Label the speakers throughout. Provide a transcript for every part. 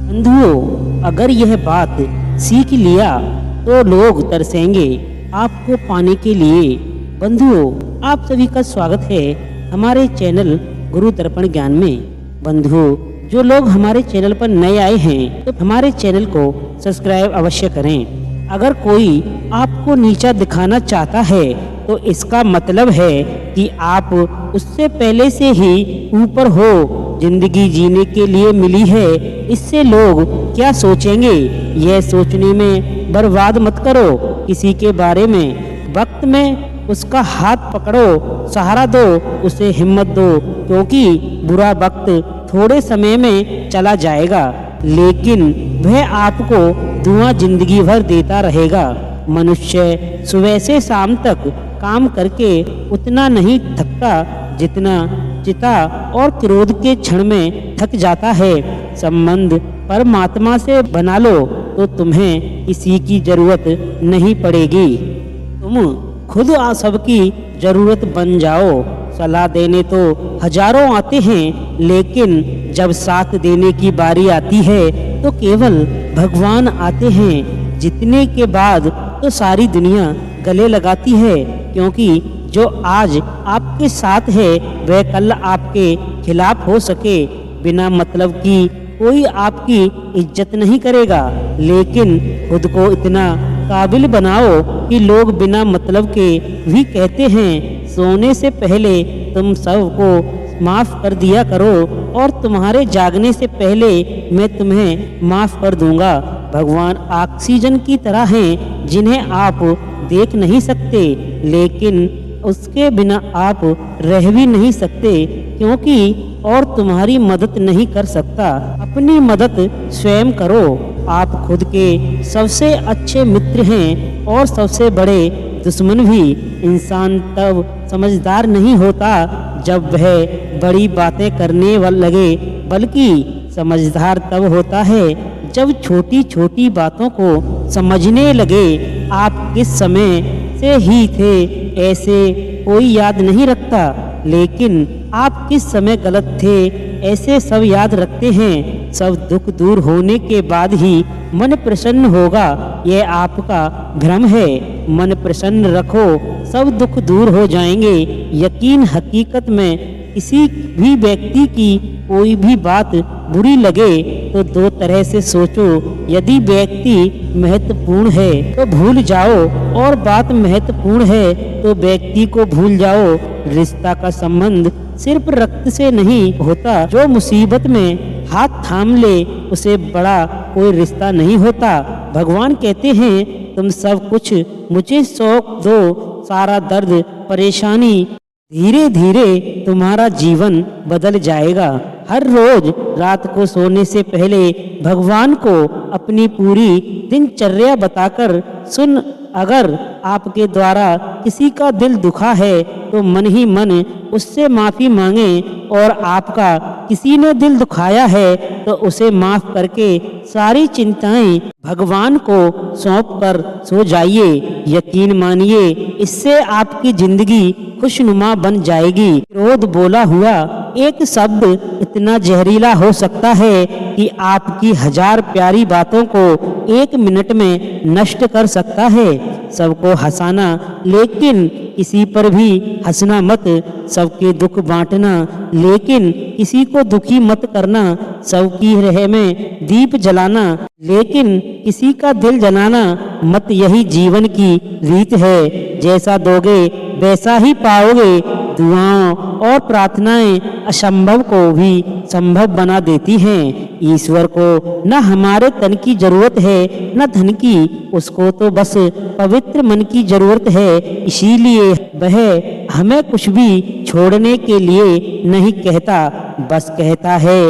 Speaker 1: बंधुओं, अगर यह बात सीख लिया तो लोग तरसेंगे आपको पाने के लिए। बंधुओं, आप सभी का स्वागत है हमारे चैनल गुरु दर्पण ज्ञान में। बंधुओं, जो लोग हमारे चैनल पर नए आए हैं तो हमारे चैनल को सब्सक्राइब अवश्य करें। अगर कोई आपको नीचा दिखाना चाहता है तो इसका मतलब है कि आप उससे पहले से ही ऊपर हो। जिंदगी जीने के लिए मिली है, इससे लोग क्या सोचेंगे यह सोचने में बर्बाद मत करो किसी के बारे में। वक्त में उसका हाथ पकड़ो, सहारा दो, उसे हिम्मत दो, क्योंकि बुरा वक्त थोड़े समय में चला जाएगा लेकिन वह आपको दुआ जिंदगी भर देता रहेगा। मनुष्य सुबह से शाम तक काम करके उतना नहीं थकता जितना चिता और क्रोध के क्षण में थक जाता है। संबंध परमात्मा से बना लो तो तुम्हें किसी की जरूरत नहीं पड़ेगी। तुम खुद सबकी जरूरत बन जाओ। सलाह देने तो हजारों आते हैं लेकिन जब साथ देने की बारी आती है तो केवल भगवान आते हैं। जीतने के बाद तो सारी दुनिया गले लगाती है, क्योंकि जो आज आपके साथ है वह कल आपके खिलाफ हो सके। बिना मतलब की कोई आपकी इज्जत नहीं करेगा, लेकिन खुद को इतना काबिल बनाओ कि लोग बिना मतलब के भी कहते हैं सोने से पहले तुम सबको माफ कर दिया करो और तुम्हारे जागने से पहले मैं तुम्हें माफ कर दूंगा। भगवान ऑक्सीजन की तरह हैं जिन्हें आप देख नहीं सकते, लेकिन उसके बिना आप रह भी नहीं सकते, क्योंकि और तुम्हारी मदद नहीं कर सकता। अपनी मदद स्वयं करो। आप खुद के सबसे अच्छे मित्र हैं और सबसे बड़े दुश्मन भी। इंसान तब समझदार नहीं होता जब वह बड़ी बातें करने लगे, बल्कि समझदार तब होता है जब छोटी छोटी बातों को समझने लगे। आप किस समय से ही थे ऐसे कोई याद नहीं रखता, लेकिन आप किस समय गलत थे ऐसे सब याद रखते हैं। सब दुख दूर होने के बाद ही मन प्रसन्न होगा, यह आपका भ्रम है। मन प्रसन्न रखो, सब दुख दूर हो जाएंगे। यकीन हकीकत में किसी भी व्यक्ति की कोई भी बात बुरी लगे तो दो तरह से सोचो। यदि व्यक्ति महत्वपूर्ण है तो भूल जाओ और बात महत्वपूर्ण है तो व्यक्ति को भूल जाओ। रिश्ता का संबंध सिर्फ रक्त से नहीं होता। जो मुसीबत में हाथ थाम ले उसे बड़ा कोई रिश्ता नहीं होता। भगवान कहते हैं तुम सब कुछ मुझे सौंप दो, सारा दर्द परेशानी, धीरे धीरे तुम्हारा जीवन बदल जाएगा। हर रोज रात को सोने से पहले भगवान को अपनी पूरी दिनचर्या बताकर सुन। अगर आपके द्वारा किसी का दिल दुखा है तो मन ही मन उससे माफ़ी मांगे, और आपका किसी ने दिल दुखाया है तो उसे माफ़ करके सारी चिंताएं भगवान को सौंप कर सो जाइए। यकीन मानिए, इससे आपकी जिंदगी खुशनुमा बन जाएगी। क्रोध बोला हुआ एक शब्द इतना जहरीला हो सकता है कि आपकी हजार प्यारी बातों को एक मिनट में नष्ट कर सकता है। सबको हंसाना लेकिन किसी पर भी हंसना मत। सबके दुख बांटना लेकिन किसी को दुखी मत करना। सबकी राह में दीप जलाना लेकिन किसी का दिल जलाना मत। यही जीवन की रीत है, जैसा दोगे वैसा ही पाओगे। दुआओं और प्रार्थनाएं असंभव को भी संभव बना देती हैं। ईश्वर को न हमारे तन की जरूरत है न धन की, उसको तो बस पवित्र मन की जरूरत है। इसीलिए वह हमें कुछ भी छोड़ने के लिए नहीं कहता, बस कहता है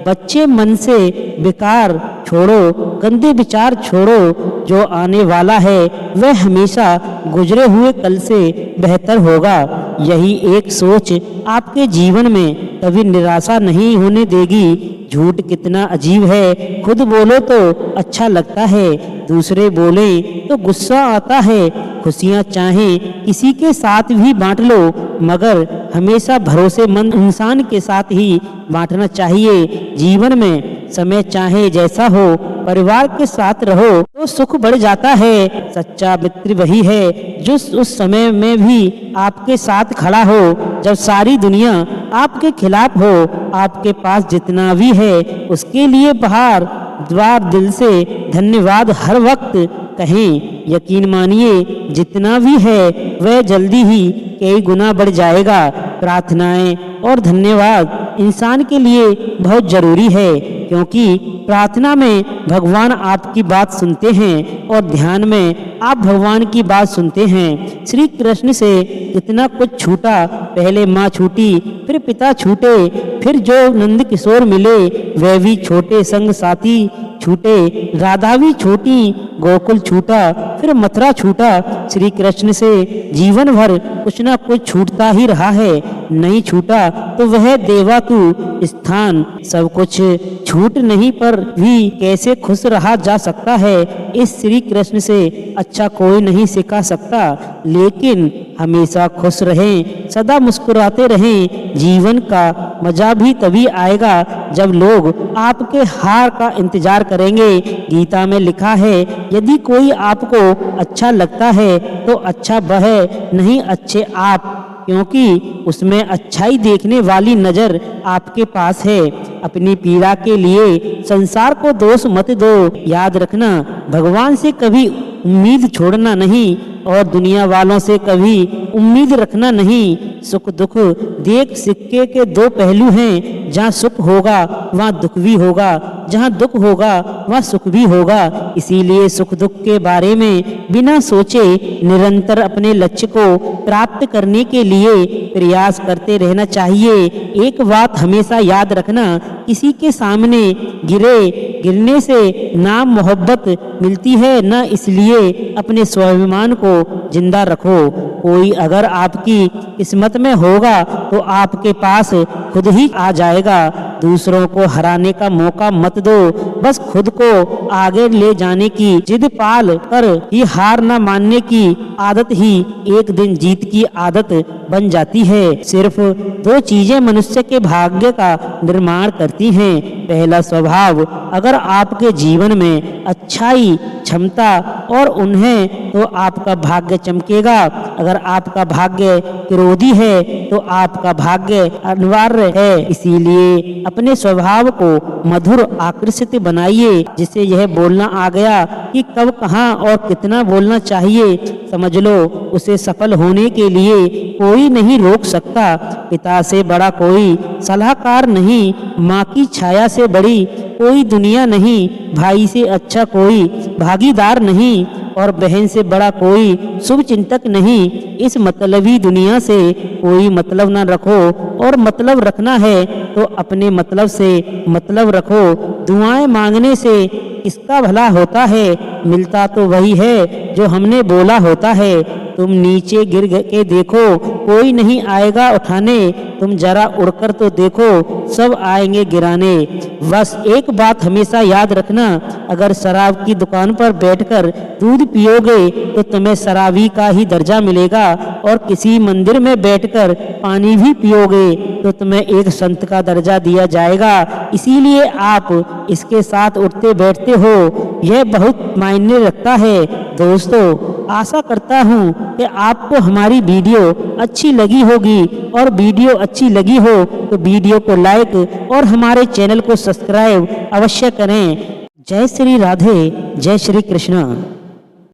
Speaker 1: बच्चे मन से बेकार छोड़ो, गंदे विचार छोड़ो। जो आने वाला है वह हमेशा गुजरे हुए कल से बेहतर होगा। यही एक सोच आपके जीवन में कभी निराशा नहीं होने देगी। झूठ कितना अजीब है, खुद बोलो तो अच्छा लगता है, दूसरे बोले तो गुस्सा आता है। खुशियाँ चाहे किसी के साथ भी बांट लो, मगर हमेशा भरोसेमंद इंसान के साथ ही बांटना चाहिए। जीवन में समय चाहे जैसा हो, परिवार के साथ रहो तो सुख बढ़ जाता है। सच्चा मित्र वही है जो उस समय में भी आपके साथ खड़ा हो जब सारी दुनिया आपके खिलाफ हो। आपके पास जितना भी है उसके लिए बाहर द्वार दिल से धन्यवाद हर वक्त कहें। यकीन मानिए जितना भी है वह जल्दी ही कई गुना बढ़ जाएगा। प्रार्थनाएं और धन्यवाद इंसान के लिए बहुत जरूरी है, क्योंकि प्रार्थना में भगवान आपकी बात सुनते हैं और ध्यान में आप भगवान की बात सुनते हैं। श्री कृष्ण से कितना कुछ छूटा, पहले माँ छूटी, फिर पिता छूटे, फिर जो नंद किशोर मिले वह भी छोटे, संग साथी छूटे, राधा भी छोटी, गोकुल छूटा, फिर मथुरा छूटा। श्री कृष्ण से जीवन भर कुछ ना कुछ छूटता ही रहा है। नहीं छूटा तो वह देवातु स्थान सब कुछ छूट नहीं पर भी कैसे खुश रहा जा सकता है, इस श्री कृष्ण से अच्छा कोई नहीं सिखा सकता। लेकिन हमेशा खुश रहें, सदा मुस्कुराते रहें। जीवन का मजा भी तभी आएगा जब लोग आपके हार का इंतजार करेंगे। गीता में लिखा है, यदि कोई आपको अच्छा लगता है तो अच्छा वह नहीं, अच्छे आप, क्योंकि उसमें अच्छाई देखने वाली नजर आपके पास है। अपनी पीड़ा के लिए संसार को दोष मत दो। याद रखना, भगवान से कभी उम्मीद छोड़ना नहीं और दुनिया वालों से कभी उम्मीद रखना नहीं। सुख दुख देख सिक्के के दो पहलू हैं। जहाँ सुख होगा वहाँ दुख भी होगा, जहाँ दुख होगा वहाँ सुख भी होगा। इसीलिए सुख दुख के बारे में बिना सोचे निरंतर अपने लक्ष्य को प्राप्त करने के लिए प्रयास करते रहना चाहिए। एक बात हमेशा याद रखना, किसी के सामने गिरने से ना मोहब्बत मिलती है ना इसलिए अपने स्वाभिमान को जिंदा रखो। कोई अगर आपकी किस्मत में होगा तो आपके पास खुद ही आ जाएगा। दूसरों को हराने का मौका मत दो, बस खुद को आगे ले जाने की जिद पाल कर ही हार न मानने की आदत ही एक दिन जीत की आदत बन जाती है। सिर्फ दो चीजें मनुष्य के भाग्य का निर्माण करती हैं। पहला स्वभाव, अगर आपके जीवन में अच्छाई, क्षमता और उन्हें तो आपका भाग्य चमकेगा। अगर आपका भाग्य क्रोधी है तो आपका भाग्य अनिवार्य है। इसीलिए अपने स्वभाव को मधुर आकर्षित बनाइए, जिसे यह बोलना आ गया कि कब, कहाँ और कितना बोलना चाहिए, समझ लो उसे सफल होने के लिए कोई नहीं रोक सकता। पिता से बड़ा कोई सलाहकार नहीं, माँ की छाया से बड़ी कोई दुनिया नहीं, भाई से अच्छा कोई भागीदार नहीं और बहन से बड़ा कोई शुभ चिंतक नहीं। इस मतलबी दुनिया से कोई मतलब ना रखो और मतलब रखना है तो अपने मतलब से मतलब रखो। दुआएं मांगने से किसका भला होता है, मिलता तो वही है जो हमने बोला होता है। तुम नीचे गिर के देखो, कोई नहीं आएगा उठाने, तुम जरा उड़कर तो देखो, सब आएंगे गिराने। बस एक बात हमेशा याद रखना, अगर शराब की दुकान पर बैठकर दूध पियोगे तो तुम्हें शराबी का ही दर्जा मिलेगा और किसी मंदिर में बैठकर पानी भी पियोगे तो तुम्हें एक संत का दर्जा दिया जाएगा। इसीलिए आप इसके साथ उठते बैठते हो, यह बहुत मायने रखता है। दोस्तों, आशा करता हूँ कि आपको हमारी वीडियो अच्छी लगी होगी और वीडियो अच्छी लगी हो तो वीडियो को लाइक और हमारे चैनल को सब्सक्राइब अवश्य करें। जय श्री राधे, जय श्री कृष्ण।